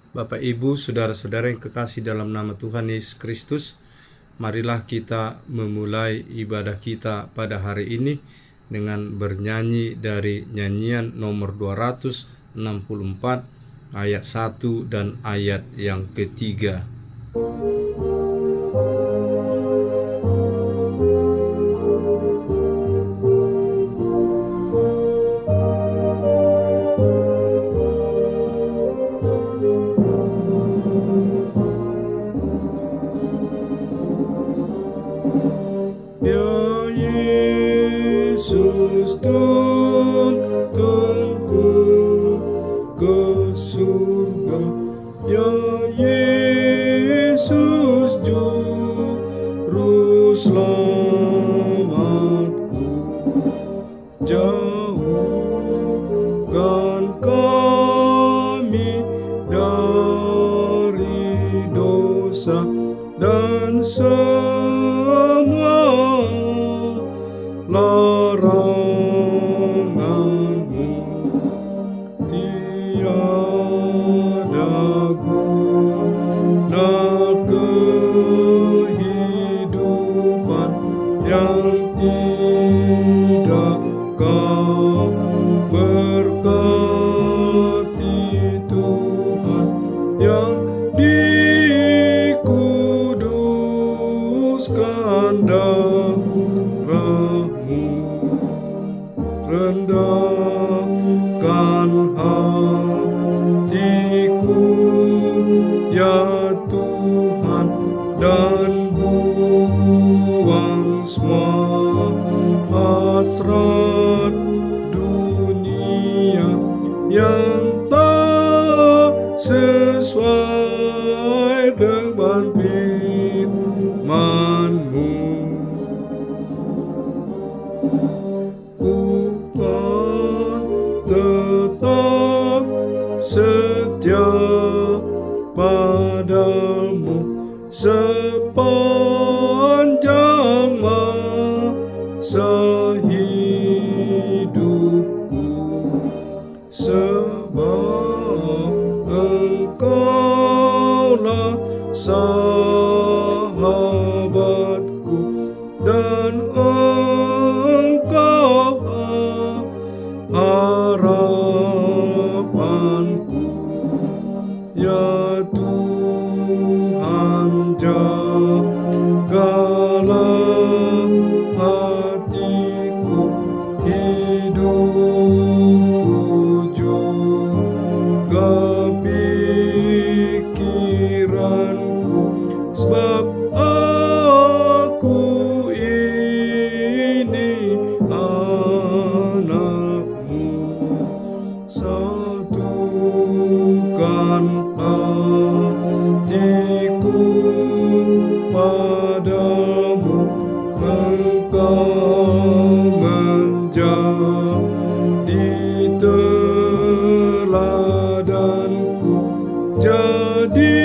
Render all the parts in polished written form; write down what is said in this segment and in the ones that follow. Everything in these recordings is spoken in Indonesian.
Bapak, Ibu, saudara-saudara yang kekasih dalam nama Tuhan Yesus Kristus, marilah kita memulai ibadah kita pada hari ini dengan bernyanyi dari nyanyian nomor 264 ayat 1 dan ayat yang ketiga. Tuntunku ke surga, ya Yesus juru selamatku. Jauhkan kami dari dosa dan semua laranganmu. Tiada guna kehidupan yang tidak kau berkati, Tuhan yang dikuduskan darah-Mu. Rendahkan hatiku, ya Tuhan, dan buang semua hasrat dunia yang tak sesuai dengan firman-Mu. Tetap setia padamu sepanjang masa hidupku, sebab Engkaulah sahabatku dan Engkau harapanku, ya Tuhan. Jagalah hatiku, hidupku juga pikiranku, sebab aku ini anak-Mu. Satukan hatiku padamu, Engkau menjadi teladanku, jadikanku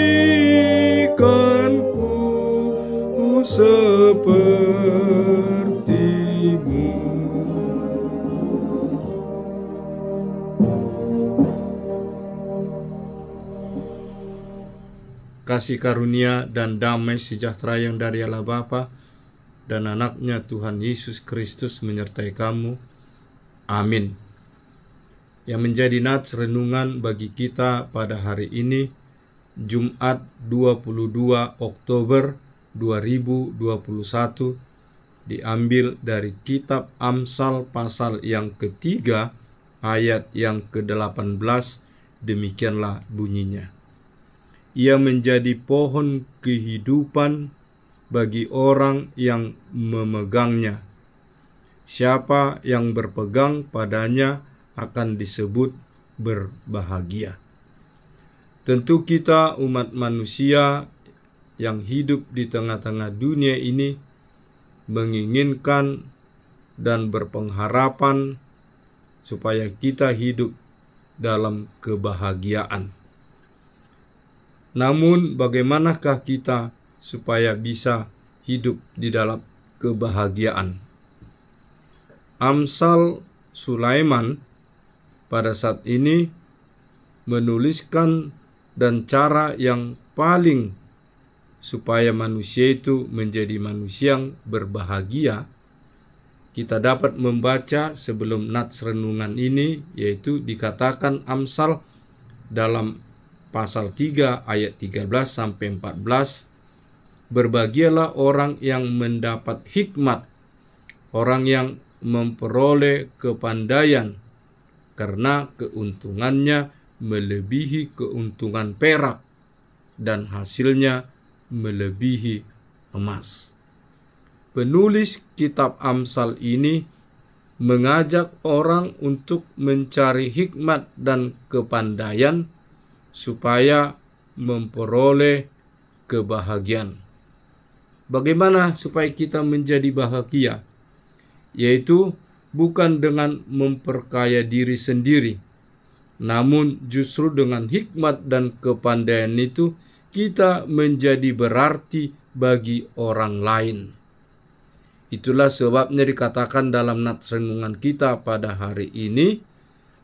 seperti-Mu. Kasih karunia dan damai sejahtera yang dari Allah Bapa dan anaknya Tuhan Yesus Kristus menyertai kamu. Amin. Yang menjadi nats renungan bagi kita pada hari ini, Jumat 22 Oktober 2021, diambil dari kitab Amsal pasal yang ketiga ayat yang ke-18. Demikianlah bunyinya: ia menjadi pohon kehidupan bagi orang yang memegangnya. Siapa yang berpegang padanya akan disebut berbahagia. Tentu kita umat manusia yang hidup di tengah-tengah dunia ini menginginkan dan berpengharapan supaya kita hidup dalam kebahagiaan. Namun bagaimanakah kita supaya bisa hidup di dalam kebahagiaan? Amsal Sulaiman pada saat ini menuliskan dan cara yang paling supaya manusia itu menjadi manusia yang berbahagia, kita dapat membaca sebelum nats renungan ini, yaitu dikatakan Amsal dalam pasal 3 ayat 13 sampai 14, berbahagialah orang yang mendapat hikmat, orang yang memperoleh kepandaian, karena keuntungannya melebihi keuntungan perak dan hasilnya melebihi emas. Penulis kitab Amsal ini mengajak orang untuk mencari hikmat dan kepandaian supaya memperoleh kebahagiaan. Bagaimana supaya kita menjadi bahagia? Yaitu bukan dengan memperkaya diri sendiri, namun justru dengan hikmat dan kepandaian itu kita menjadi berarti bagi orang lain. Itulah sebabnya dikatakan dalam nats renungan kita pada hari ini,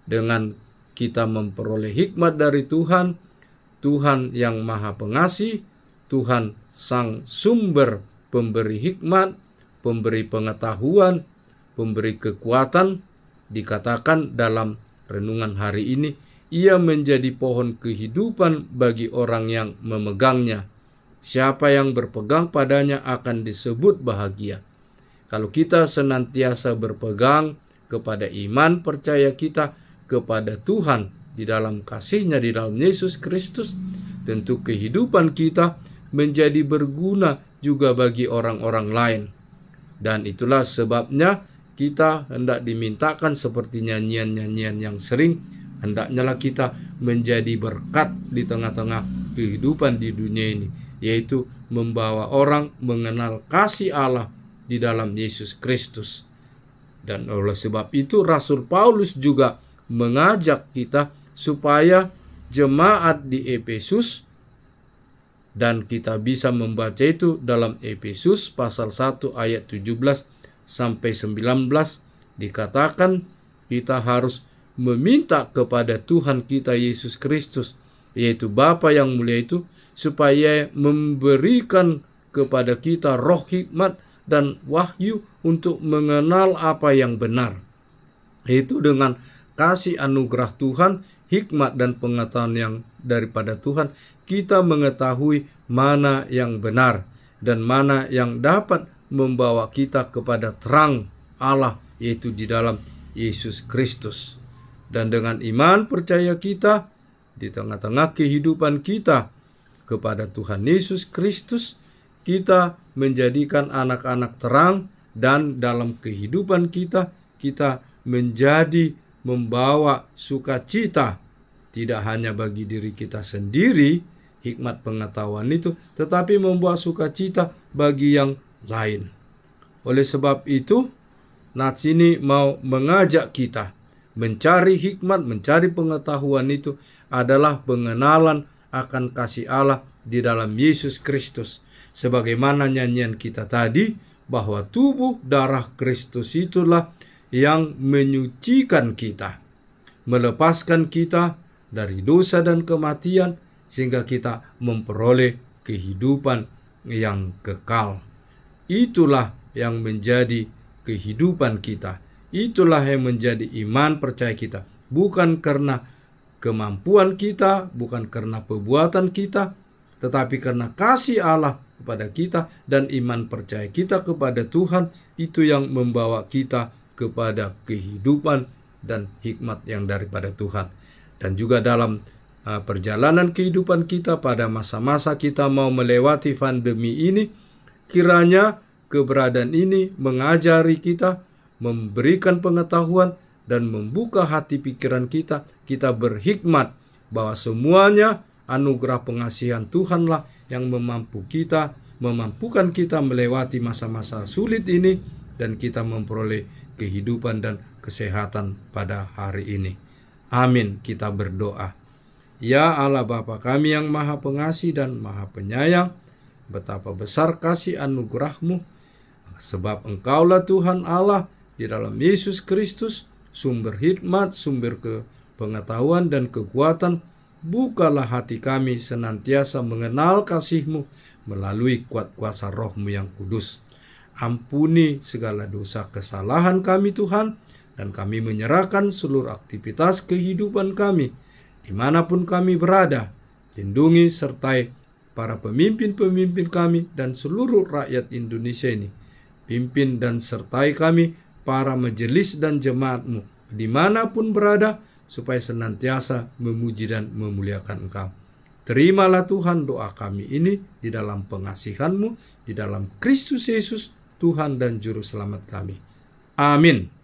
dengan kita memperoleh hikmat dari Tuhan, Tuhan yang Maha Pengasih, Tuhan Sang Sumber pemberi hikmat, pemberi pengetahuan, pemberi kekuatan, dikatakan dalam renungan hari ini, ia menjadi pohon kehidupan bagi orang yang memegangnya. Siapa yang berpegang padanya akan disebut bahagia. Kalau kita senantiasa berpegang kepada iman percaya kita kepada Tuhan di dalam kasih-Nya di dalam Yesus Kristus, tentu kehidupan kita menjadi berguna juga bagi orang-orang lain. Dan itulah sebabnya kita hendak dimintakan seperti nyanyian-nyanyian yang sering, hendaknyalah kita menjadi berkat di tengah-tengah kehidupan di dunia ini, yaitu membawa orang mengenal kasih Allah di dalam Yesus Kristus. Dan oleh sebab itu Rasul Paulus juga mengajak kita supaya jemaat di Efesus, dan kita bisa membaca itu dalam Efesus pasal 1 ayat 17 sampai 19, dikatakan kita harus meminta kepada Tuhan kita Yesus Kristus, yaitu Bapa yang mulia itu, supaya memberikan kepada kita roh hikmat dan wahyu untuk mengenal apa yang benar. Itu dengan kasih anugerah Tuhan, hikmat dan pengetahuan yang daripada Tuhan, kita mengetahui mana yang benar dan mana yang dapat membawa kita kepada terang Allah, yaitu di dalam Yesus Kristus. Dan dengan iman percaya kita di tengah-tengah kehidupan kita kepada Tuhan Yesus Kristus, kita menjadikan anak-anak terang, dan dalam kehidupan kita, kita menjadi membawa sukacita, tidak hanya bagi diri kita sendiri, hikmat pengetahuan itu, tetapi membawa sukacita bagi yang lain. Oleh sebab itu, nats ini mau mengajak kita mencari hikmat, mencari pengetahuan itu adalah pengenalan akan kasih Allah di dalam Yesus Kristus. Sebagaimana nyanyian kita tadi, bahwa tubuh darah Kristus itulah yang menyucikan kita, melepaskan kita dari dosa dan kematian, sehingga kita memperoleh kehidupan yang kekal. Itulah yang menjadi kehidupan kita. Itulah yang menjadi iman percaya kita. Bukan karena kemampuan kita, bukan karena perbuatan kita, tetapi karena kasih Allah kepada kita dan iman percaya kita kepada Tuhan, itu yang membawa kita kepada kehidupan dan hikmat yang daripada Tuhan. Dan juga dalam perjalanan kehidupan kita pada masa-masa kita mau melewati pandemi ini, kiranya keberadaan ini mengajari kita, memberikan pengetahuan dan membuka hati pikiran kita, kita berhikmat bahwa semuanya anugerah pengasihan Tuhanlah yang memampukan kita melewati masa-masa sulit ini, dan kita memperoleh kehidupan dan kesehatan pada hari ini. Amin. Kita berdoa. Ya Allah Bapa kami yang Maha Pengasih dan Maha Penyayang, betapa besar kasih anugerah-Mu, sebab Engkaulah Tuhan Allah di dalam Yesus Kristus, sumber hikmat, sumber pengetahuan dan kekuatan, bukalah hati kami senantiasa mengenal kasih-Mu melalui kuat kuasa Roh-Mu yang kudus. Ampuni segala dosa kesalahan kami Tuhan, dan kami menyerahkan seluruh aktivitas kehidupan kami, dimanapun kami berada. Lindungi sertai para pemimpin-pemimpin kami dan seluruh rakyat Indonesia ini. Pimpin dan sertai kami, para majelis dan jemaat-Mu, dimanapun berada, supaya senantiasa memuji dan memuliakan Engkau. Terimalah Tuhan doa kami ini di dalam pengasihan-Mu, di dalam Kristus Yesus, Tuhan dan Juru Selamat kami. Amin.